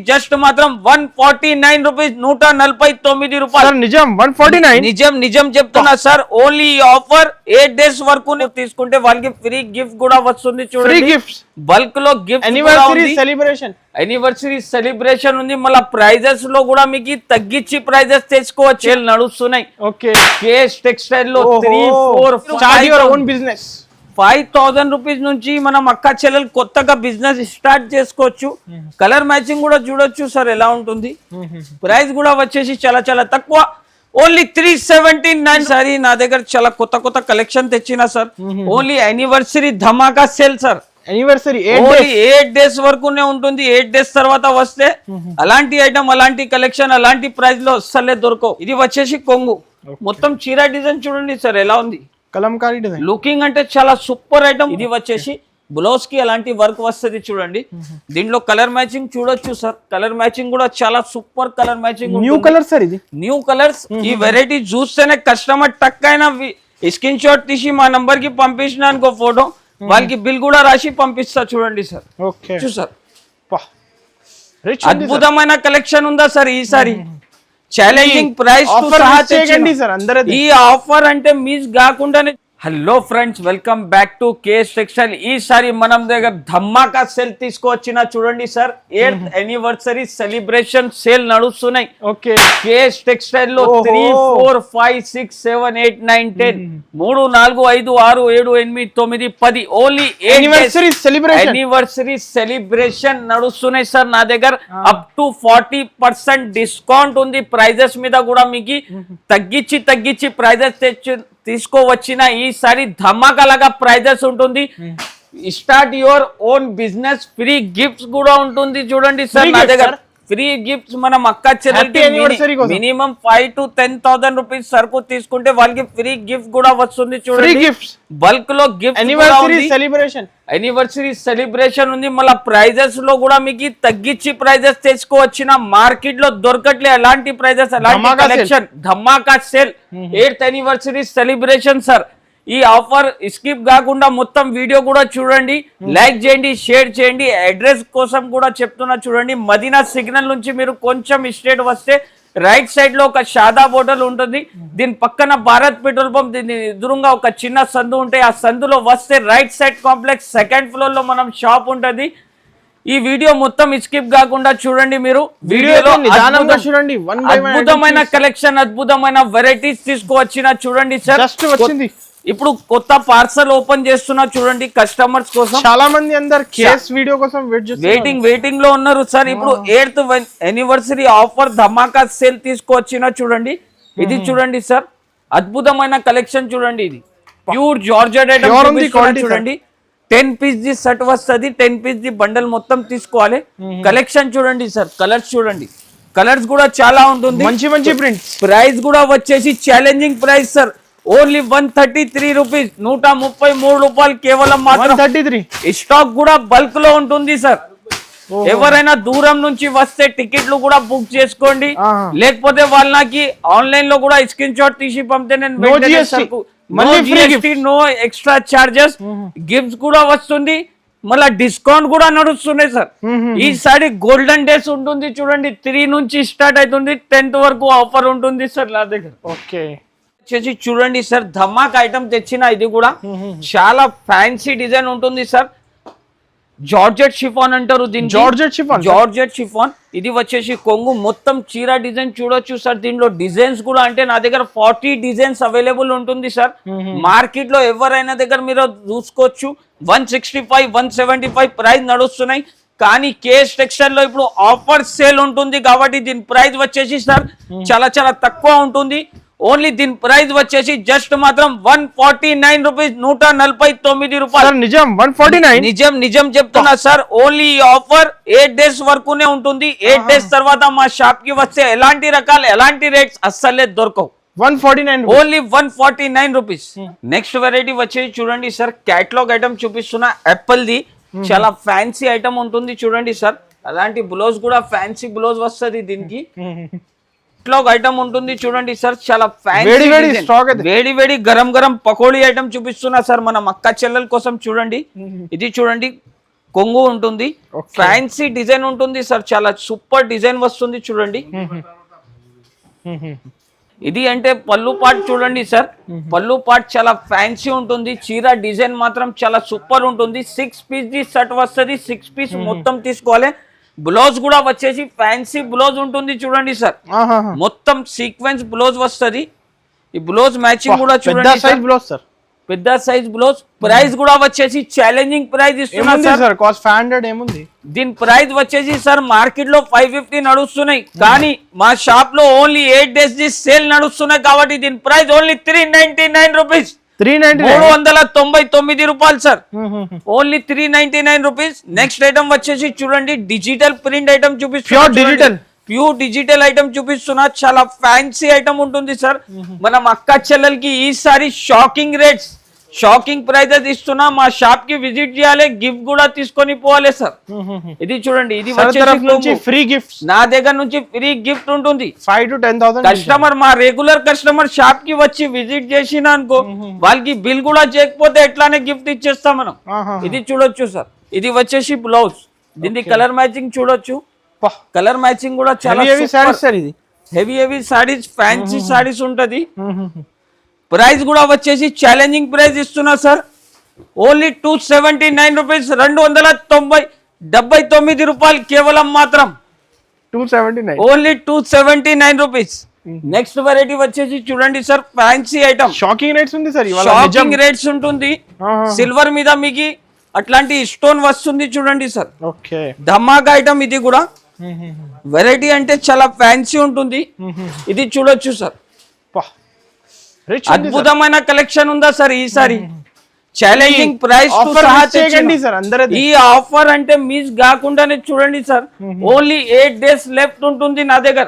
Just మాత్రం 149 rupees 149 రూపాయలు నిజం 149 నిజం చెప్తున్నా సార్ ఓన్లీ ఆఫర్ 8 డేస్ వరకు తీసుకుంటే వాళ్ళకి ఫ్రీ గిఫ్ట్ కూడా వస్తుంది చూడండి బల్క్ లో గిఫ్ట్ యానివర్సరీ సెలబ్రేషన్ ఉంది మళ్ళీ ప్రైజెస్ లో కూడా మీకు తగ్గించి ప్రైజెస్ తెచ్చుకోవచ్చు నడుస్తున్నాయి కేఎస్ టెక్స్టైల్ లో 3-4 బిజినెస్ 5,000 రూపీస్ నుంచి మనం అక్క చెల్లెలు కొత్తగా బిజినెస్ స్టార్ట్ చేసుకోవచ్చు కలర్ మ్యాచింగ్ కూడా చూడొచ్చు సార్ ఎలా ఉంటుంది ప్రైస్ కూడా వచ్చేసి చాలా చాలా తక్కువ ఓన్లీ 379 సారీ నా దగ్గర చాలా కొత్త కలెక్షన్ తెచ్చిన సార్ ఓన్లీ యానివర్సరీ ధమాకా సేల్ సార్ యానివర్సరీ 8 డేస్ వరకునే ఉంటుంది 8 డేస్ తర్వాత వస్తే అలాంటి ఐటమ్ అలాంటి కలెక్షన్ అలాంటి ప్రైస్ లో అస్సలే దొరకవు ఇది వచ్చేసి కొంగు మొత్తం చీర డిజైన్ చూడండి సార్ ఎలా ఉంది కలంకారీ డిజైన్ లుకింగ్ అంటే చాలా సూపర్ ఐటమ్ ఇది వచ్చేసి బ్లౌజ్ కి అలాంటి వర్క్ వస్తుంది చూడండి దీంట్లో కలర్ మ్యాచింగ్ చూడొచ్చు సార్ కలర్ మ్యాచింగ్ కూడా చాలా super colour matching new colour sir ఇది న్యూ కలర్స్ ఈ వెరైటీ చూస్తేనే కస్టమర్ టక్ అయినా స్క్రీన్ షాట్ తీసి మా నంబర్ కి పంపించిన అనుకో ఫోటో వాళ్ళకి బిల్ కూడా రాసి పంపిస్తా చూడండి సార్ చూసారు అద్భుతమైన కలెక్షన్ ఉందా సార్ ఈసారి ఛాలెంజింగ్ ప్రైస్ ఈ ఆఫర్ అంటే మిస్ కాకుండానే hello friends welcome back to KS textile ఈసారి మనం దగ్గర ధమాకా సేల్ తీసుకువచ్చిన చూడండి sir 8th anniversary celebration sale నడుస్తున్నాయి కేఎస్ టెక్స్టైల్ లో 3, 4, 5, 6, 7, 8, 9, 10 3, 4, 5, 6, 7, 8, 9, 10 ఓన్లీ యానివర్సరీ సెలబ్రేషన్ నడుస్తున్నాయి సార్ నా దగ్గర అప్ టు 40% డిస్కౌంట్ ఉంది ప్రైజెస్ మీద కూడా మీకు తగ్గించి ప్రైజెస్ తీసుకోవచ్చిన ఈసారి ధమాకాలాగా ప్రైజెస్ ఉంటుంది start your own business free gifts కూడా ఉంటుంది చూడండి సార్ నా దగ్గర ఫ్రీ గిఫ్ట్స్ మనం అక్క చెల్లెలకి మినిమం 5,000 to 10,000 రూపీస్ సరుకు తీసుకుంటే వాళ్ళకి ఫ్రీ గిఫ్ట్ కూడా వస్తుంది చూడండి బల్క్ లో గిఫ్ట్ యానివర్సరీ సెలబ్రేషన్ ఉంది మళ్ళీ ప్రైజెస్ లో కూడా మీకు తగ్గించి ప్రైజెస్ తెచ్చుకోవచ్చిన మార్కెట్ లో దొరకట్లే అలాంటి ప్రైజెస్ అలాంటి కలెక్షన్ ధమాకా sale 8th anniversary celebration sir ఈ ఆఫర్ స్కిప్ కాకుండా మొత్తం వీడియో కూడా చూడండి లైక్ చేయండి షేర్ చేయండి అడ్రస్ కోసం కూడా చెప్తున్నా చూడండి మదీనా సిగ్నల్ నుంచి మీరు కొంచెం స్ట్రేట్ వస్తే రైట్ సైడ్ లో ఒక షాదా హోటల్ ఉంటుంది దీని పక్కన భారత్ పెట్రోల్ పంప్ దీని ఎదురుగా ఒక చిన్న సందు ఉంటాయి ఆ సందులో వస్తే right side complex 2nd floor లో మనం షాప్ ఉంటుంది ఈ వీడియో మొత్తం స్కిప్ కాకుండా చూడండి మీరు వీడియోలో చూడండి అద్భుతమైన కలెక్షన్ అద్భుతమైన వెరైటీస్ తీసుకువచ్చిన చూడండి సార్ ఇప్పుడు కొత్త పార్సల్ ఓపెన్ చేస్తున్నా చూడండి కస్టమర్స్ కోసం చాలా మంది అందరు కేస్ వీడియో కోసం వెయిటింగ్ లో ఉన్నారు సార్ ఇప్పుడు 8th యానివర్సరీ ఆఫర్ ధమాకా సేల్ తీసుకువచ్చిన చూడండి ఇది చూడండి సార్ అద్భుతమైన కలెక్షన్ చూడండి ఇది ప్యూర్ జార్జెట్ ఐటమ్ చూడండి 10 పీస్ ది సెట్ వస్తుంది 10 పీస్ ది బండల్ మొత్తం తీసుకోవాలి కలెక్షన్ చూడండి సార్ కలర్స్ చూడండి కలర్స్ కూడా చాలా ఉంటుంది మంచి ప్రింట్స్ ప్రైస్ కూడా వచ్చేసి challenging price sir only 133 rupees 133 రూపాయలు కేవలం మాత్రం స్టాక్ కూడా బల్క్ లో ఉంటుంది సార్ ఎవరైనా దూరం నుంచి వస్తే టికెట్లు కూడా బుక్ చేసుకోండి లేకపోతే వాళ్ళకి ఆన్లైన్ లో కూడా స్క్రీన్ షాట్ తీసి పంపితే నేను నో ఎక్స్ట్రా చార్జెస్ గిఫ్ట్స్ కూడా వస్తుంది మళ్ళీ డిస్కౌంట్ కూడా నడుస్తున్నాయి సార్ ఈసారి గోల్డెన్ డేస్ ఉంటుంది చూడండి 3 నుంచి స్టార్ట్ అవుతుంది 10th వరకు ఆఫర్ ఉంటుంది సార్ నా దగ్గర వచ్చేసి చూడండి సార్ ధమాక్ ఐటమ్ తెచ్చిన ఇది కూడా చాలా ఫ్యాన్సీ డిజైన్ ఉంటుంది సార్ జార్జెట్ షిఫాన్ అంటారు దీన్ని జార్జెట్ షిఫాన్ ఇది వచ్చేసి కొంగు మొత్తం చీర డిజైన్ చూడొచ్చు సార్ దీంట్లో డిజైన్స్ కూడా అంటే నా దగ్గర 40 డిజైన్స్ అవైలబుల్ ఉంటుంది సార్ మార్కెట్ లో ఎవరైనా దగ్గర మీరు చూసుకోవచ్చు 165 175 ప్రైస్ నడుస్తున్నాయి కానీ కేఎస్ టెక్స్టైల్ లో ఇప్పుడు ఆఫర్ సేల్ ఉంటుంది కాబట్టి దీని ప్రైస్ వచ్చేసి సార్ చాలా చాలా తక్కువ ఉంటుంది ఓన్లీ దీని ప్రైస్ వచ్చేసి జస్ట్ మాత్రం 149 రూపీస్ 149 రూపాయలు నిజం చెప్తున్నా సార్ ఓన్లీ ఆఫర్ 8 డేస్ వరకునే ఉంటుంది 8 డేస్ తర్వాత మా షాప్ కి వస్తే ఎలాంటి రకాలు ఎలాంటి రేట్స్ అస్సలే దొరకవు 149 ఓన్లీ 149 రూపీస్ నెక్స్ట్ వెరైటీ వచ్చేసి చూడండి సార్ క్యాటలాగ్ ఐటమ్ చూపిస్తున్నా యాపిల్ ది చాలా ఫ్యాన్సీ ఐటమ్ ఉంటుంది చూడండి సార్ అలాంటి బ్లౌజ్ కూడా ఫ్యాన్సీ బ్లౌజ్ వస్తుంది దీనికి ఐటమ్ ఉంటుంది చూడండి సార్ చాలా వేడి గరం పకోడీ ఐటమ్ చూపిస్తున్నా సార్ మన అక్క చెల్లెల కోసం చూడండి ఇది చూడండి కొంగు ఉంటుంది, ఫ్యాన్సీ డిజైన్ ఉంటుంది సార్, చాలా సూపర్ డిజైన్ వస్తుంది చూడండి. ఇది అంటే పళ్ళు పార్ట్ చూడండి సార్, పళ్ళు పార్ట్ చాలా ఫ్యాన్సీ ఉంటుంది. చీర డిజైన్ మాత్రం చాలా సూపర్ ఉంటుంది. 6 పీస్ ది సెట్ వస్తుంది, 6 పీస్ మొత్తం తీసుకోవాలి. బ్లౌజ్ కూడా వచ్చేసి ఫ్యాన్సీ బ్లౌజ్ ఉంటుంది చూడండి సార్, మొత్తం సీక్వెన్స్ బ్లౌజ్ వస్తుంది. ఈ బ్లౌజ్ మ్యాచింగ్ కూడా చూడండి సార్, పెద్ద సైజ్ బ్లౌజ్. ప్రైస్ కూడా వచ్చేసి ఛాలెంజింగ్ ప్రైస్ ఇస్తున్నా సార్. కాస్ట్ 500 ఏముంది దీని ప్రైస్ వచ్చేసి సార్ మార్కెట్ లో 550 నడుస్తున్నాయి, కానీ మా షాప్ లో ఓన్లీ 8 days ది సేల్ నడుస్తున్నాయి కాబట్టి దీని ప్రైస్ ఓన్లీ 399 రూపీస్. 399 రూపాయలు sir, only 399 rupees. Next item వచ్చేసి చూడండి, డిజిటల్ ప్రింట్ ఐటమ్ చూపిస్తున్నా, ప్యూర్ డిజిటల్ ఐటమ్ చూపిస్తున్నా. చాలా ఫ్యాన్సీ ఐటమ్ ఉంటుంది సార్. మనం అక్క చెల్లెలకి ఈసారి షాకింగ్ రేట్స్, షాకింగ్ ప్రైజెస్ ఇస్తున్నా. మా షాప్ కి విజిట్ చేయాలి, గిఫ్ట్ కూడా తీసుకొని పోవాలి సార్. ఇది చూడండి, ఇది వచ్చేసి ఫ్రీ గిఫ్ట్, నా దగ్గర నుంచి ఫ్రీ గిఫ్ట్ ఉంటుంది. 5 to 10,000 కస్టమర్, మా రెగ్యులర్ కస్టమర్ షాప్ కి వచ్చి విజిట్ చేసిన అనుకో, వాళ్ళకి బిల్ కూడా చేయకపోతే ఎట్లానే గిఫ్ట్ ఇచ్చేస్తాం మనం. ఇది చూడొచ్చు సార్, ఇది వచ్చేసి బ్లౌజ్. దీనికి కలర్ మ్యాచింగ్ చూడొచ్చు, కలర్ మ్యాచింగ్ కూడా చాలా heavy heavy saris, fancy saris ఉంటది. ప్రైస్ కూడా వచ్చేసి ఛాలెంజింగ్ ప్రైస్ ఇస్తున్నా సార్, ఓన్లీ 279 రూపీస్, 279 రూపాయలు కేవలం మాత్రం, 279, ఓన్లీ 279 రూపీస్. నెక్స్ట్ వెరైటీ వచ్చేసి చూడండి sir, fancy item. Shocking rates ఉంది సార్, షాకింగ్ రేట్స్ ఉంటుంది. సిల్వర్ మీద మీకు అట్లాంటి స్టోన్ వస్తుంది చూడండి సార్, ధమాకా ఐటమ్. ఇది కూడా వెరైటీ అంటే చాలా ఫ్యాన్సీ ఉంటుంది. ఇది చూడొచ్చు సార్, అద్భుతమైన కలెక్షన్ ఉందా సార్ ఈసారి. ఛాలెంజింగ్ ప్రైస్ ఈ ఆఫర్ అంటే మిస్ కాకుండానే చూడండి సార్. ఓన్లీ 8 days లెఫ్ట్ ఉంటుంది నా దగ్గర.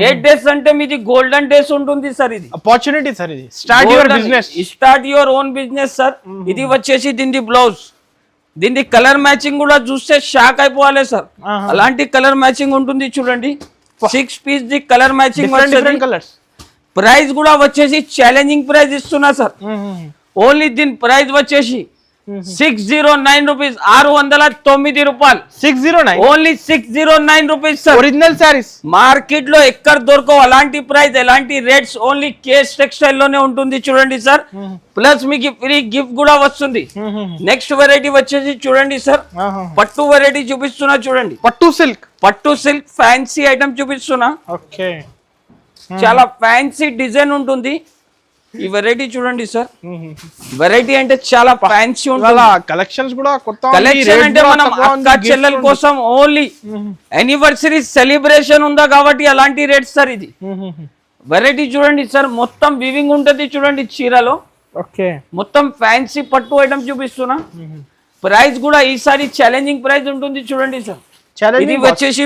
8 days అంటే మీది గోల్డెన్ డేస్ ఉంటుంది సార్. ఇది ఆపర్చునిటీ సార్, ఇది start your business, start your own business sir. ఇది వచ్చేసి దీని బ్లౌజ్, దీని కలర్ మ్యాచింగ్ కూడా చూస్తే షాక్ అయిపోవాలి సార్, అలాంటి కలర్ మ్యాచింగ్ ఉంటుంది చూడండి. 6 పీస్ ది కలర్ మ్యాచింగ్. ప్రైస్ కూడా వచ్చేసి ఛాలెంజింగ్ ప్రైస్ ఇస్తున్నా సార్, ఓన్లీ దీని ప్రైస్ వచ్చేసి 609 రూపీస్, 609 రూపాయలు. 609, only 609 rupees sir. Original saris market లో ఎక్కడ దొరకవు అలాంటి ప్రైస్, ఎలాంటి రేట్స్, ఓన్లీ కేస్ టెక్స్టైల్ లోనే ఉంటుంది చూడండి సార్. ప్లస్ మీకు ఫ్రీ గిఫ్ట్ కూడా వస్తుంది. నెక్స్ట్ వెరైటీ వచ్చేసి చూడండి సార్, పట్టు వెరైటీ చూపిస్తున్నా చూడండి. పట్టు సిల్క్ ఫ్యాన్సీ ఐటమ్ చూపిస్తున్నా. చాలా ఫ్యాన్సీ డిజైన్ ఉంటుంది. ఈ వెరైటీ చూడండి సార్, వెరైటీ అంటే చాలా ఫ్యాన్సీ ఉంటుంది. కలెక్షన్స్ కూడా కొత్త కలెక్షన్ అంటే మనం అక్క చెల్లెల కోసం ఓన్లీ యానివర్సరీ సెలబ్రేషన్ ఉందా కాబట్టి అలాంటి రేట్స్ సార్. ఇది వెరైటీ చూడండి సార్, మొత్తం వివింగ్ ఉంటది చూడండి చీరలో, మొత్తం ఫ్యాన్సీ పట్టు ఐటమ్ చూపిస్తున్నా. ప్రైస్ కూడా ఈసారి ఛాలెంజింగ్ ప్రైస్ ఉంటుంది చూడండి సార్. ఇది వచ్చేసి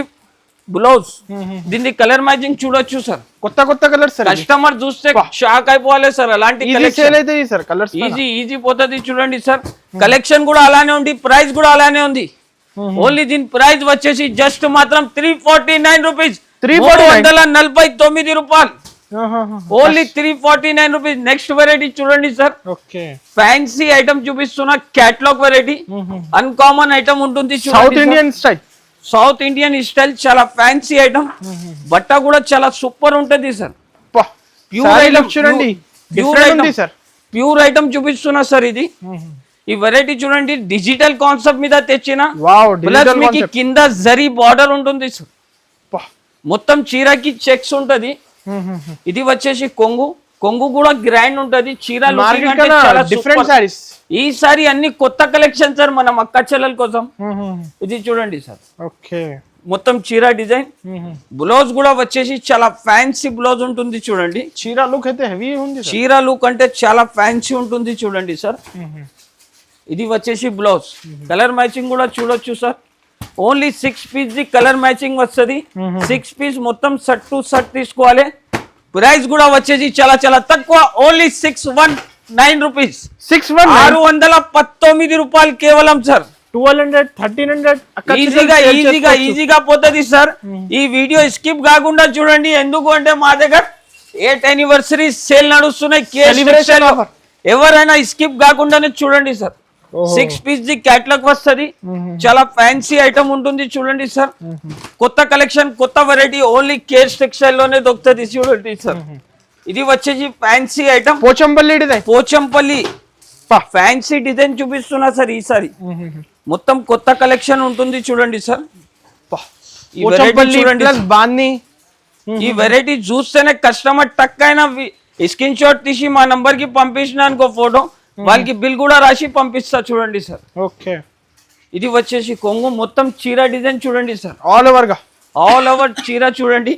బ్లౌజ్, దీన్ని కలర్ మ్యాచింగ్ చూడొచ్చు సార్, కొత్త కలర్స్. కస్టమర్ చూస్తే షాక్ అయిపోవాలి సార్, అలాంటి ఈజీ పోతుంది చూడండి సార్. కలెక్షన్ కూడా అలానే ఉంది, ప్రైస్ కూడా అలానే ఉంది. ఓన్లీ దీని ప్రైస్ వచ్చేసి జస్ట్ మాత్రం 349 రూపీస్, 349 రూపాయలు, ఓన్లీ 349 రూపీస్. నెక్స్ట్ వెరైటీ చూడండి సార్, ఫ్యాన్సీ ఐటమ్ చూపిస్తున్నా, క్యాటలాగ్ వెరైటీ, అన్కామన్ ఐటమ్ ఉంటుంది చూడండి. సౌత్ ఇండియన్ స్టైల్, చాలా ఫ్యాన్సీ ఐటమ్. బట్ట కూడా చాలా సూపర్ ఉంటది సార్. ప్యూర్ ఐటమ్ చూడండి, ప్యూర్ ఐటమ్ చూపిస్తున్నా సార్. ఇది ఈ వెరైటీ చూడండి, డిజిటల్ కాన్సెప్ట్ మీద తెచ్చిన, ప్లస్ మీకు కింద జరీ బార్డర్ ఉంటుంది సార్, మొత్తం చీరకి చెక్స్ ఉంటది. ఇది వచ్చేసి కొంగు కూడా గ్రాండ్ ఉంటది. చీర డిఫరెంట్ సారీస్. ఈసారి అన్ని కొత్త కలెక్షన్ సార్ మనం అక్క చెల్లెల కోసం. ఇది చూడండి సార్, మొత్తం చీర డిజైన్. బ్లౌజ్ కూడా వచ్చేసి చాలా ఫ్యాన్సీ బ్లౌజ్ ఉంటుంది చూడండి. చీర లుక్ అయితే హెవీ ఉంది, చీర లుక్ అంటే చాలా ఫ్యాన్సీ ఉంటుంది చూడండి సార్. ఇది వచ్చేసి బ్లౌజ్, కలర్ మ్యాచింగ్ కూడా చూడొచ్చు సార్. ఓన్లీ 6 పీస్ ది కలర్ మ్యాచింగ్ వస్తుంది. 6 పీస్ మొత్తం షర్ట్ టు షర్ట్ తీసుకోవాలి. ప్రైస్ కూడా వచ్చేసి చాలా తక్కువ, ఓన్లీ 619 రూపీస్, 619 రూపాయలు కేవలం సార్. 1200, 1300 ఈజీగా పోతుంది సార్. ఈ వీడియో స్కిప్ కాకుండా చూడండి, ఎందుకు అంటే మా దగ్గర 8th యానివర్సరీ సేల్ నడుస్తున్నాయి. ఎవరైనా స్కిప్ కాకుండానే చూడండి సార్. 6 పీస్ ది క్యాటలాగ్ వస్తుంది. చాలా ఫ్యాన్సీ ఐటమ్ ఉంటుంది చూడండి సార్. కొత్త కలెక్షన్, కొత్త వెరైటీ ఓన్లీ కేర్స్ టెక్స్టైల్ లోనే దొరుకుతుంది చూడండి సార్. ఇది వచ్చేసి fancy item, Pochampally design. Pochampally fancy design చూపిస్తున్నా సార్. ఈసారి మొత్తం కొత్త కలెక్షన్ ఉంటుంది చూడండి సార్. ఈ వెరైటీ చూడండి, బాన్ని. ఈ వెరైటీ చూస్తేనే కస్టమర్ టక్ అయినా స్క్రీన్ షాట్ తీసి మా నంబర్ కి పంపించిన అనుకో ఫోటో, వాళ్ళకి బిల్ కూడా రాసి పంపిస్తా చూడండి సార్. ఓకే. ఇది వచ్చేసి కొంగు, మొత్తం చీర డిజైన్ చూడండి సార్. ఆల్ ఓవర్ గా, ఆల్ ఓవర్ చీర చూడండి.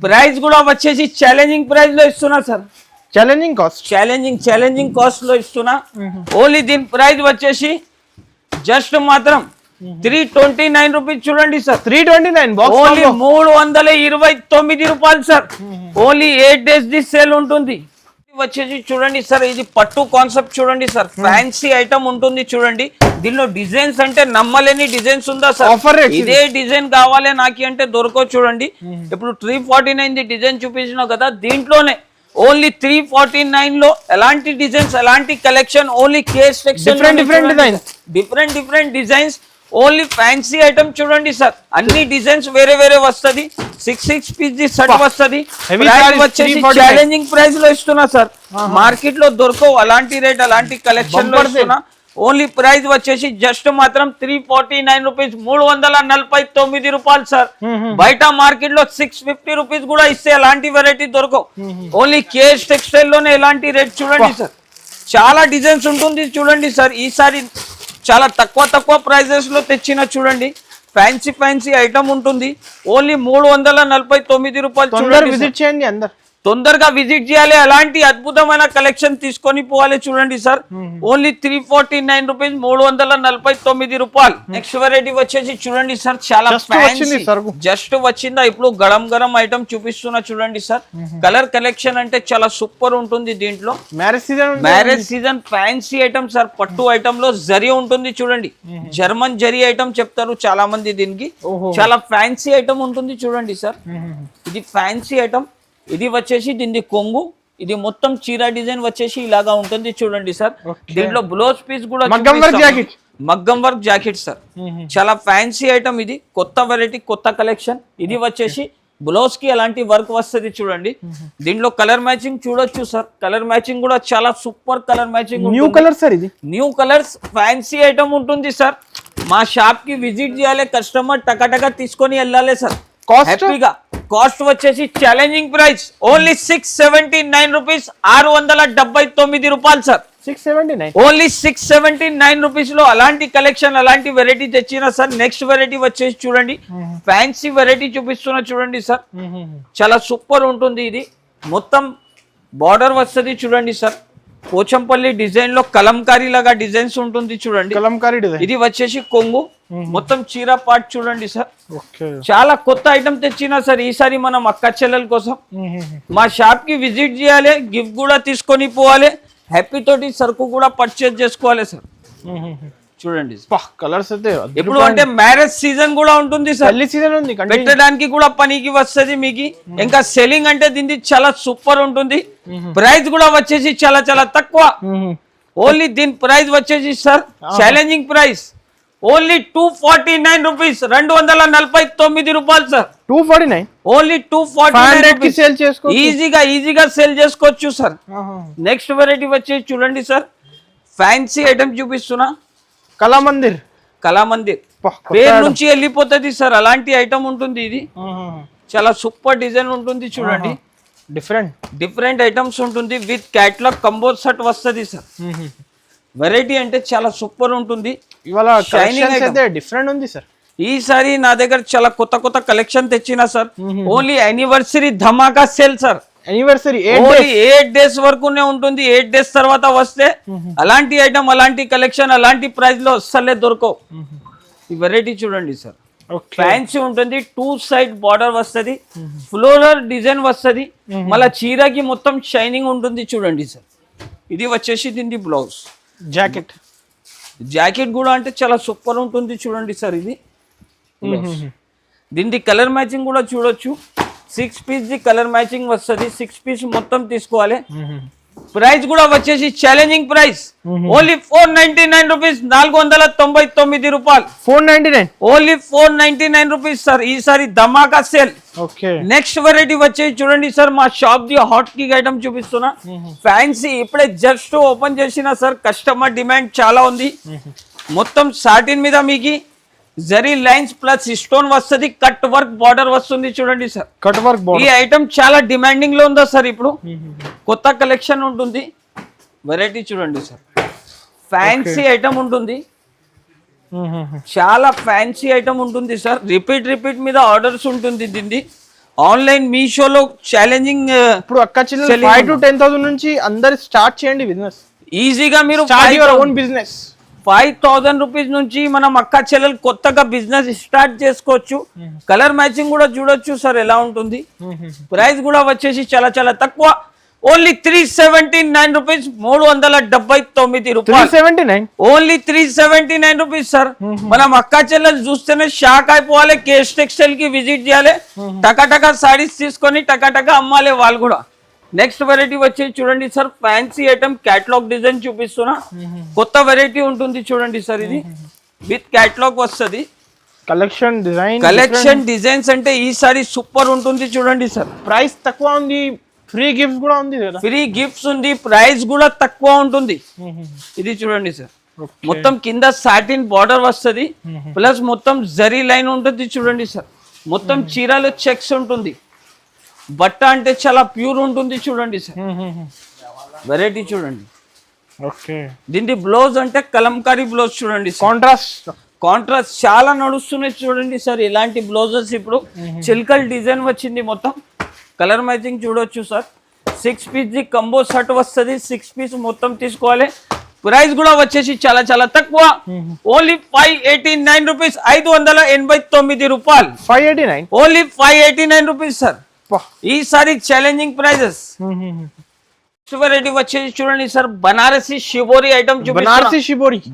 ప్రైస్ కూడా వచ్చేసి ఛాలెంజింగ్ ప్రైస్ లో ఇస్తున్నా sir. Challenging cost, challenging cost లో ఇస్తున్నా. ఓన్లీ దీని ప్రైస్ వచ్చేసి జస్ట్ మాత్రం 329 రూపీస్ చూడండి సార్. 329 బాక్స్ ఓన్లీ 329 రూపాయలు sir. Only 8 days the sale ఉంటుంది. వచ్చేసి చూడండి సార్, ఇది పట్టు కాన్సెప్ట్ చూడంండి సార్. ఫ్యాన్సీ ఐటమ్ ఉంటుంది చూడండి. దీనిలో డిజైన్స్ అంటే నమ్మలేని డిజైన్స్ ఉందా సార్. ఆఫర్ రేట్, ఇదే డిజైన్ కావాలి నాకు అంటే దొరకవు చూడండి. ఇప్పుడు 349 ది డిజైన్ చూపించినావు కదా, దీంట్లోనే ఓన్లీ 349 లో ఎలాంటి డిజైన్స్, ఎలాంటి collection, only case different designs, only fancy item చూడండి సార్. అన్ని డిజైన్స్ వేరే వేరే వస్తది. 6 పీస్ ది సెట్ వస్తది. వచ్చేసి ఛాలెంజింగ్ ప్రైస్ లో ఇస్తున్నా సార్. మార్కెట్ లో దొరకవు అలాంటి రేట్, అలాంటి కలెక్షన్ లో ఇస్తున్నా. ఓన్లీ ప్రైస్ వచ్చేసి జస్ట్ మాత్రం 349 రూపీస్, 349 రూపాయలు సార్. బయట మార్కెట్ లో 650 రూపీస్ కూడా ఇస్తే అలాంటి వెరైటీ దొరకవు. ఓన్లీ కేఎస్ టెక్స్టైల్ లోనే ఎలాంటి రేట్ చూడండి సార్. చాలా డిజైన్స్ ఉంటుంది చూడండి సార్. ఈసారి చాలా తక్కువ ప్రైజెస్ లో తెచ్చిన చూడండి. ఫ్యాన్సీ ఐటమ్ ఉంటుంది. ఓన్లీ 349 రూపాయలు చూడండి. విజిట్ చేయండి, అందరు తొందరగా విజిట్ చేయాలి. అలాంటి అద్భుతమైన కలెక్షన్ తీసుకొని పోవాలి చూడండి సార్. ఓన్లీ 349 రూపీస్, 349 రూపాయలు. నెక్స్ట్ వెరైటీ వచ్చేసి చూడండి సార్, చాలా జస్ట్ వచ్చిందా ఇప్పుడు గరం ఐటమ్ చూపిస్తున్నా చూడండి సార్. కలర్ కలెక్షన్ అంటే చాలా సూపర్ ఉంటుంది దీంట్లో. Marriage season fancy item sir. పట్టు ఐటమ్ లో జరీ ఉంటుంది చూడండి. జర్మన్ జరీ ఐటమ్ చెప్తారు చాలా మంది దీనికి. చాలా ఫ్యాన్సీ ఐటమ్ ఉంటుంది చూడండి సార్. ఇది ఫ్యాన్సీ ఐటమ్. ఇది వచ్చేసి దీని కొంగు, ఇది మొత్తం చీర డిజైన్ వచ్చేసి ఇలాగా ఉంటుంది చూడండి సార్. దీంట్లో బ్లౌజ్ పీస్ కూడా మగ్గం వర్క్ జాకెట్ సార్. చాలా ఫ్యాన్సీ ఐటమ్. ఇది కొత్త వెరైటీ, కొత్త కలెక్షన్. ఇది వచ్చేసి బ్లౌజ్ కి అలాంటి వర్క్ వస్తుంది చూడండి. దీంట్లో కలర్ మ్యాచింగ్ చూడొచ్చు సార్. కలర్ మ్యాచింగ్ కూడా చాలా super colour matching. New colour sir, ఇది న్యూ కలర్స్ ఫ్యాన్సీ ఐటమ్ ఉంటుంది సార్. మా షాప్ కి విజిట్ చేయాలి కస్టమర్, టకటక తీసుకొని వెళ్ళాలి సార్. హ్యాపీగా. కాస్ట్ వచ్చేసి ఛాలెంజింగ్ ప్రైస్ ఓన్లీ 679 రూపీస్, 679 రూపాయలు సార్. 679 ఓన్లీ 679 రూపీస్ లో అలాంటి కలెక్షన్, అలాంటి వెరైటీ తెచ్చిన సార్. నెక్స్ట్ వెరైటీ వచ్చేసి చూడండి, ఫ్యాన్సీ వెరైటీ చూపిస్తున్నా చూడండి సార్. చాలా సూపర్ ఉంటుంది. ఇది మొత్తం బార్డర్ వస్తుంది చూడండి సార్. పోచంపల్లి డిజైన్ లో కలంకారీ లాగా డిజైన్స్ ఉంటుంది చూడండి. కలంకారీ డిజైన్. ఇది వచ్చేసి కొంగు, మొత్తం చీర పార్ట్ చూడండి సార్. చాలా కొత్త ఐటమ్ తెచ్చినా సార్ ఈసారి మనం అక్క చెల్లెల కోసం. మా షాప్ కి విజిట్ చేయాలి, గిఫ్ట్ కూడా తీసుకొని పోవాలి, హ్యాపీ తోటి సరుకు కూడా పర్చేజ్ చేసుకోవాలి సార్. చూడండి కలర్స్ అయితే ఇప్పుడు అంటే మ్యారేజ్ సీజన్ కూడా ఉంటుంది సార్. పెళ్లి సీజన్ ఉంది, పెట్టడానికి కూడా పనికి వస్తుంది మీకు. ఇంకా సెల్లింగ్ అంటే దీనికి చాలా సూపర్ ఉంటుంది. ప్రైస్ కూడా వచ్చేసి చాలా తక్కువ. ఓన్లీ దీని ప్రైస్ వచ్చేసి sir challenging price only 249 rupees, 249 రూపాయలు సార్. 249 ఓన్లీ 249 సేల్ చేసుకోవచ్చు. ఈజీగా సేల్ చేసుకోవచ్చు సార్. నెక్స్ట్ వెరైటీ వచ్చేసి చూడండి సార్, ఫ్యాన్సీ ఐటమ్ చూపిస్తున్నా. కళామందిర్ పేరు నుంచి వెళ్ళిపోతుంది సార్, అలాంటి ఐటమ్ ఉంటుంది. ఇది చాలా సూపర్ డిజైన్ ఉంటుంది చూడండి. డిఫరెంట్ ఐటమ్స్ ఉంటుంది. విత్ క్యాటలాగ్ కంబో సెట్ వస్తుంది సార్. వెరైటీ అంటే చాలా సూపర్ ఉంటుంది. డిఫరెంట్ ఉంది సార్. ఈసారి నా దగ్గర చాలా కొత్త కలెక్షన్ తెచ్చినా సార్. ఓన్లీ యానివర్సరీ ధమాకా సేల్ సార్. యానివర్సరీ 8 డేస్ వరకునే ఉంటుంది. 8 డేస్ తర్వాత వస్తే అలాంటి ఐటమ్, అలాంటి కలెక్షన్, అలాంటి ప్రైస్ లో అస్సలే దొరకవు. ఈ వెరైటీ చూడండి సార్. ఫ్యాన్సీ ఉంటుంది. 2 సైడ్ బార్డర్ వస్తుంది, ఫ్లోరల్ డిజైన్ వస్తుంది. మళ్ళీ చీరకి మొత్తం షైనింగ్ ఉంటుంది చూడండి సార్. ఇది వచ్చేసి దీని బ్లౌజ్. జాకెట్ కూడా అంటే చాలా సూపర్ ఉంటుంది చూడండి సార్. ఇది దీని కలర్ మ్యాచింగ్ కూడా చూడొచ్చు. 6 పీస్ ది కలర్ మ్యాచింగ్ వస్తుంది. 6 పీస్ మొత్తం తీసుకోవాలి. ప్రైస్ కూడా వచ్చేసి ఛాలెంజింగ్ ప్రైస్ ఓన్లీ 499 రూపీస్, 499 రూపాయలు. 499 ఓన్లీ 499 రూపీస్ సార్. ఈసారి ధమాకా సేల్. ఓకే. నెక్స్ట్ వెరైటీ వచ్చేసి చూడండి సార్, మా shop the hot cake item చూపిస్తున్నా. ఫ్యాన్సీ ఇప్పుడే జస్ట్ ఓపెన్ చేసిన సార్, కస్టమర్ డిమాండ్ చాలా ఉంది. మొత్తం సాటిన్ మీద మీకు జరీ లైన్స్ ప్లస్ స్టోన్ వస్తుంది, కట్ వర్క్ బార్డర్ వస్తుంది చూడండి సార్. కట్ వర్క్ ఈ బార్డర్. ఐటమ్ చాలా డిమాండింగ్ లో ఉందా సార్. ఇప్పుడు కొత్త కలెక్షన్ ఉంటుంది, వెరైటీ చూడండి సార్. ఫ్యాన్సీ ఐటమ్ ఉంటుంది, చాలా ఫ్యాన్సీ ఐటమ్ ఉంటుంది సార్. రిపీట్ మీద ఆర్డర్స్ ఉంటుంది దీన్ని. ఆన్లైన్ మీషోలో ఛాలెంజింగ్. ఇప్పుడు అక్క చెల్లెలు 5 to 10,000 నుంచి అందరు స్టార్ట్ చేయండి బిజినెస్. ఈజీగా మీరు start your own business. 5,000 rupees నుంచి మనం అక్క చెల్లెలు కొత్తగా బిజినెస్ స్టార్ట్ చేసుకోవచ్చు. కలర్ మ్యాచింగ్ కూడా చూడొచ్చు సార్ ఎలా ఉంటుంది. ప్రైస్ కూడా వచ్చేసి చాలా చాలా తక్కువ, ఓన్లీ 379 రూపీస్, 379 రూపాయలు. 379 ఓన్లీ 379 రూపీస్ సార్. మనం అక్క చెల్లెలు చూస్తేనే షాక్ అయిపోవాలి. కేఎస్ టెక్స్టైల్ కి విజిట్ చేయాలి, టకాటకా సారీస్ తీసుకొని టకాటకా అమ్మాలి వాళ్ళు కూడా. నెక్స్ట్ వెరైటీ వచ్చి చూడండి sir, fancy item catalogue design చూపిస్తున్నా. కొత్త వెరైటీ ఉంటుంది చూడండి సార్. ఇది విత్ క్యాటలాగ్ వస్తుంది. కలెక్షన్ డిజైన్స్ అంటే ఈసారి సూపర్ ఉంటుంది చూడండి సార్. ప్రైస్ తక్కువ ఉంది, ఫ్రీ గిఫ్ట్స్ కూడా ఉంది కదా. ఫ్రీ గిఫ్ట్స్ ఉంది, ప్రైస్ కూడా తక్కువ ఉంటుంది. ఇది చూడండి సార్, మొత్తం కింద సాటిన్ బార్డర్ వస్తుంది, ప్లస్ మొత్తం జరీ లైన్ ఉంటుంది చూడండి సార్. మొత్తం చీరలో చెక్స్ ఉంటుంది. బట్ట అంటే చాలా ప్యూర్ ఉంటుంది చూడండి సార్. వెరైటీ చూడండి. ఓకే. దీని బ్లౌజ్ అంటే కలంకారీ బ్లౌజ్ చూడండి. కాంట్రాస్ట్ చాలా నడుస్తున్నాయి చూడండి సార్. ఇలాంటి బ్లౌజెస్ ఇప్పుడు చిల్కల్ డిజైన్ వచ్చింది, మొత్తం కలర్ మ్యాచింగ్ చూడొచ్చు సార్. 6 పీస్ ది కంబో షర్ట్ వస్తుంది, 6 పీస్ మొత్తం తీసుకోవాలి. ప్రైస్ కూడా వచ్చేసి చాలా చాలా తక్కువ, ఓన్లీ 589 రూపీస్, 589 రూపాయలు. 589 ఓన్లీ 589 రూపీస్ సార్. ఈసారి ఛాలెంజింగ్ ప్రైజెస్. వెరైటీ వచ్చేసి చూడండి sir, Banarasi shibori item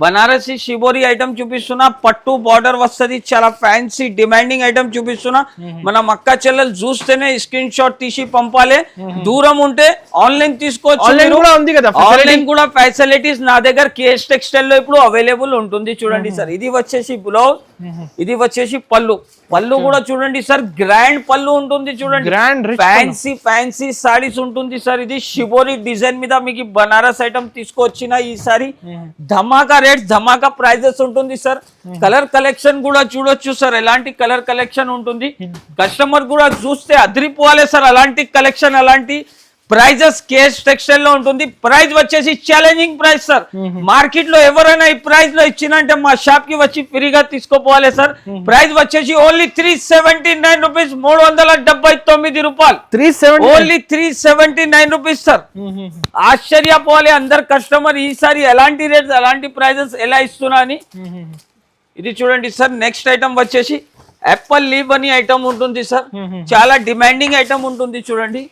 Banarasi shibori item చూపిస్తున్నా. పట్టు బార్డర్ వస్తుంది, చాలా ఫ్యాన్సీ డిమాండింగ్ ఐటమ్ చూపిస్తున్నా. మనం అక్క చెల్లెలు చూస్తేనే స్క్రీన్ షాట్ తీసి పంపాలి. దూరం ఉంటే ఆన్లైన్ తీసుకోవచ్చు. ఆన్లైన్ కూడా ఫెసిలిటీస్ నా దగ్గర కేఎస్ టెక్స్టైల్ లో ఇప్పుడు అవైలబుల్ ఉంటుంది చూడండి సార్. ఇది వచ్చేసి బ్లౌజ్, ఇది వచ్చేసి పళ్ళు. పళ్ళు కూడా చూడండి సార్, గ్రాండ్ పళ్ళు ఉంటుంది చూడండి. ఫ్యాన్సీ సారీస్ ఉంటుంది సార్. ఇది షిబోరి డిజైన్ మీద మీకు బనారస్ ఐటమ్ తీసుకొచ్చిన ఈసారి ధమాకా రేట్స్, ధమాకా ప్రైజెస్ ఉంటుంది సార్. కలర్ కలెక్షన్ కూడా చూడొచ్చు సార్, ఎలాంటి కలర్ కలెక్షన్ ఉంటుంది. కస్టమర్ కూడా చూస్తే అదిరిపోవాలి సార్. అలాంటి కలెక్షన్, అలాంటి ప్రైజెస్ కేఎస్ టెక్స్టైల్ లో ఉంటుంది. ప్రైస్ వచ్చేసి ఛాలెంజింగ్ ప్రైస్ సార్. మార్కెట్ లో ఎవరైనా ఈ ప్రైస్ లో ఇచ్చినంటే మా షాప్ కి వచ్చి ఫ్రీగా తీసుకోపోవాలి సార్. ప్రైస్ వచ్చేసి ఓన్లీ 379 రూపీస్, 379 రూపాయలు. Only 379 rupees sir. ఆశ్చర్యపోవాలి అందరు కస్టమర్ ఈసారి ఎలాంటి రేట్స్, ఎలాంటి ప్రైజెస్ ఎలా ఇస్తున్నా అని. ఇది చూడండి సార్. నెక్స్ట్ ఐటమ్ వచ్చేసి యాపిల్ లీవ్ అని ఐటమ్ ఉంటుంది సార్. చాలా డిమాండింగ్ ఐటమ్ ఉంటుంది చూడండి.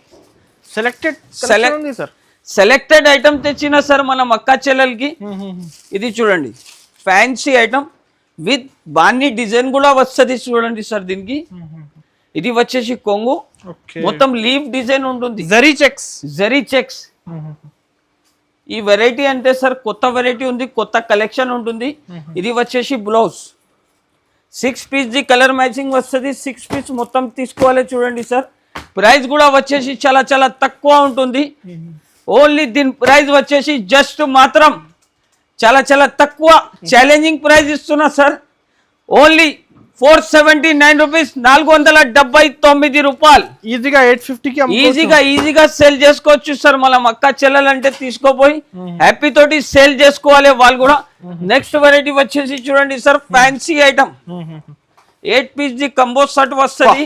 సెలెక్టెడ్ ఐటమ్ తెచ్చిన సార్ మనం అక్క చెల్లెలకి. ఇది చూడండి, ఫ్యాన్సీ ఐటమ్ విత్ బాన్ని డిజైన్ కూడా వస్తుంది చూడండి సార్ దీనికి. ఇది వచ్చేసి కొంగు, మొత్తం లీవ్ డిజైన్ ఉంటుంది, జరీ చెక్స్. ఈ వెరైటీ అంటే సార్ కొత్త వెరైటీ ఉంది, కొత్త కలెక్షన్ ఉంటుంది. ఇది వచ్చేసి బ్లౌజ్, 6 పీస్ ది కలర్ మ్యాచింగ్ వస్తుంది. 6 పీస్ మొత్తం తీసుకోవాలి చూడండి సార్. ప్రైస్ కూడా వచ్చేసి చాలా చాలా తక్కువ ఉంటుంది. ఓన్లీ దీని ప్రైస్ వచ్చేసి జస్ట్ మాత్రం చాలా చాలా తక్కువ, ఛాలెంజింగ్ ప్రైస్ ఇస్తున్నా సార్. ఓన్లీ 479 రూపీస్, 479 రూపాయలు. ఈజీగా 850కి ఈజీగా సేల్ చేసుకోవచ్చు సార్. మనం అక్క చెల్లెలంటే తీసుకోపోయి హ్యాపీ తోటి సేల్ చేసుకోవాలి వాళ్ళు కూడా. నెక్స్ట్ వెరైటీ వచ్చేసి చూడండి సార్, ఫ్యాన్సీ ఐటమ్ 8 పీస్ ది కంబో షర్ట్ వస్తుంది.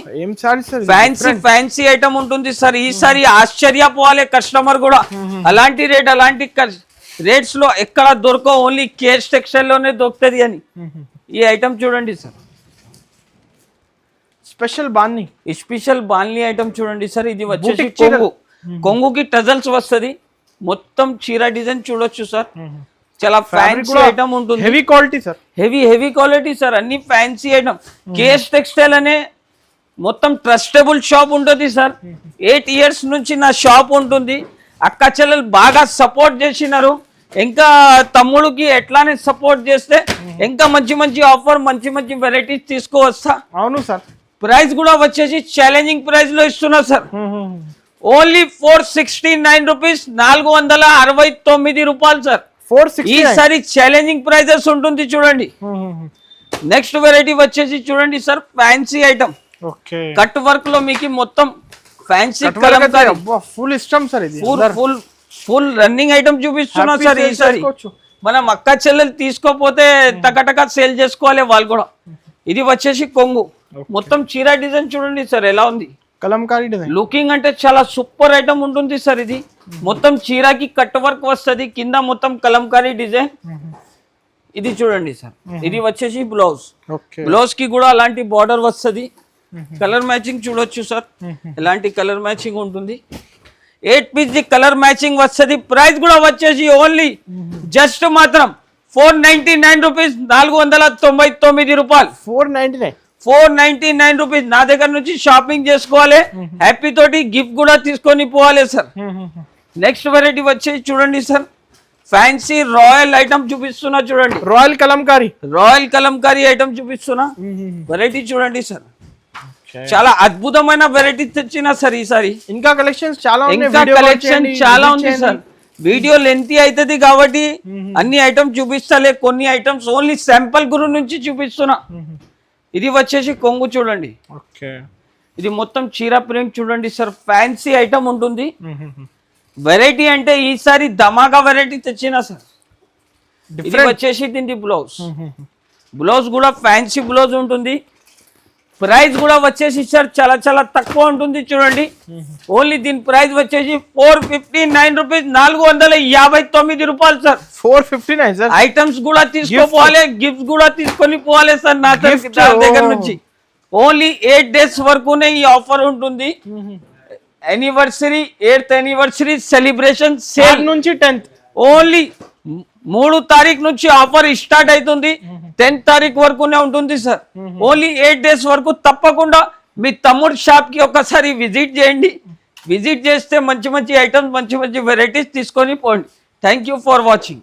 ఫ్యాన్సీ ఐటమ్ ఉంటుంది సార్. ఈసారి ఆశ్చర్యపోవాలి కస్టమర్ కూడా. అలాంటి రేట్స్ లో ఎక్కడ దొరకవు, ఓన్లీ కేఎస్ టెక్స్టైల్ లోనే దొరుకుతుంది అని. ఈ ఐటమ్ చూడండి సార్, స్పెషల్ బాన్లీ ఐటమ్ చూడండి సార్. ఇది వచ్చేసి కొంగుకి టజల్స్ వస్తుంది, మొత్తం చీర డిజైన్ చూడొచ్చు సార్. చాలా ఫ్యాన్సీ ఐటమ్ ఉంటుంది, heavy quality sir. Heavy quality sir. అన్ని ఫ్యాన్సీ ఐటమ్. కేఎస్ టెక్స్టైల్ అనే మొత్తం ట్రస్టబుల్ షాప్ ఉంటుంది సార్. 8 ఇయర్స్ నుంచి నా షాప్ ఉంటుంది. అక్క చెల్లెలు బాగా సపోర్ట్ చేసినారు. ఇంకా తమ్ముడికి ఎట్లానే సపోర్ట్ చేస్తే ఇంకా మంచి మంచి ఆఫర్, మంచి మంచి వెరైటీస్ తీసుకువస్తా. అవును సార్. ప్రైస్ కూడా వచ్చేసి ఛాలెంజింగ్ ప్రైస్ లో ఇస్తున్నా సార్. ఓన్లీ 469 రూపీస్, 469 రూపాయలు సార్. 469 ఈసారి ఛాలెంజింగ్ ప్రైజెస్ ఉంటుంది చూడండి. నెక్స్ట్ వెరైటీ వచ్చేసి చూడండి sir, fancy item. Okay, cut work లో మీకు మొత్తం ఫ్యాన్సీ కలంకారీ. ఫుల్ ఇష్టం సార్ ఇది. ఫుల్ రన్నింగ్ ఐటమ్ చూపిస్తున్నా సార్. ఈసారి మనం అక్క చెల్లెలు తీసుకోపోతే టకటక సేల్ చేసుకోవాలి వాళ్ళు కూడా. ఇది వచ్చేసి కొంగు, మొత్తం చీర డిజైన్ చూడండి సార్ ఎలా ఉంది. కలంకారీ డిజైన్ లుకింగ్ అంటే చాలా సూపర్ ఐటమ్ ఉంటుంది సార్. ఇది మొత్తం చీరకి కట్ వర్క్ వస్తుంది, కింద మొత్తం కలంకారీ డిజైన్. ఇది చూడండి సార్, ఇది వచ్చేసి బ్లౌజ్. బ్లౌజ్ కి కూడా అలాంటి బార్డర్ వస్తుంది. కలర్ మ్యాచింగ్ చూడొచ్చు సార్, ఎలాంటి కలర్ మ్యాచింగ్ ఉంటుంది. 8 పీస్ ది కలర్ మ్యాచింగ్ వస్తుంది. ప్రైస్ కూడా వచ్చేసి ఓన్లీ జస్ట్ మాత్రం 499 రూపీస్, 499 రూపాయలు. 499 రూపీస్. నా దగ్గర నుంచి షాపింగ్ చేసుకోవాలి, హ్యాపీ తోటి గిఫ్ట్ కూడా తీసుకొని పోవాలి సార్. నెక్స్ట్ వెరైటీ వచ్చేసి చూడండి సార్, ఫ్యాన్సీ రాయల్ ఐటమ్ చూపిస్తున్నా చూడండి. రాయల్ కలంకారీ ఐటమ్ చూపిస్తున్నా. వెరైటీ చూడండి సార్, చాలా అద్భుతమైన వెరైటీ తెచ్చిన సార్ ఈసారి. ఇంకా కలెక్షన్స్ చాలా ఉంది సార్. వీడియో లెంతీ అవుతుంది కాబట్టి అన్ని ఐటమ్ చూపిస్తలే, కొన్ని ఐటమ్స్ ఓన్లీ శాంపుల్ గురు నుంచి చూపిస్తున్నా. ఇది వచ్చేసి కొంగు చూడండి. ఇది మొత్తం చీర ప్రింట్ చూడండి సార్, ఫ్యాన్సీ ఐటమ్ ఉంటుంది. వెరైటీ అంటే ఈసారి ధమాకా వెరైటీ తెచ్చిన సార్. ఇది వచ్చేసి దీని బ్లౌజ్. బ్లౌజ్ కూడా ఫ్యాన్సీ బ్లౌజ్ ఉంటుంది. ప్రైస్ కూడా వచ్చేసి సార్ చాలా చాలా తక్కువ ఉంటుంది చూడండి. ఓన్లీ దీని ప్రైస్ వచ్చేసి 459 రూపీస్, 459 రూపాయలు సార్. 459 సార్. ఐటమ్స్ కూడా తీసుకోపోవాలి, గిఫ్ట్స్ కూడా తీసుకొని పోవాలి సార్ నా దగ్గర నుంచి. ఓన్లీ 8 డేస్ వరకునే ఈ ఆఫర్ ఉంటుంది. Anniversary, 8th anniversary celebration sale నుంచి 10th, ఓన్లీ 3 తారీఖు నుంచి ఆఫర్ స్టార్ట్ అవుతుంది. 10th తారీఖు వరకునే ఉంటుంది సార్. ఓన్లీ 8 డేస్ వరకు. తప్పకుండా మీ తమ్ముడు షాప్ కి ఒకసారి విజిట్ చేయండి. విజిట్ చేస్తే మంచి మంచి ఐటమ్స్, మంచి మంచి వెరైటీస్ తీసుకొని పోండి. Thank you for watching.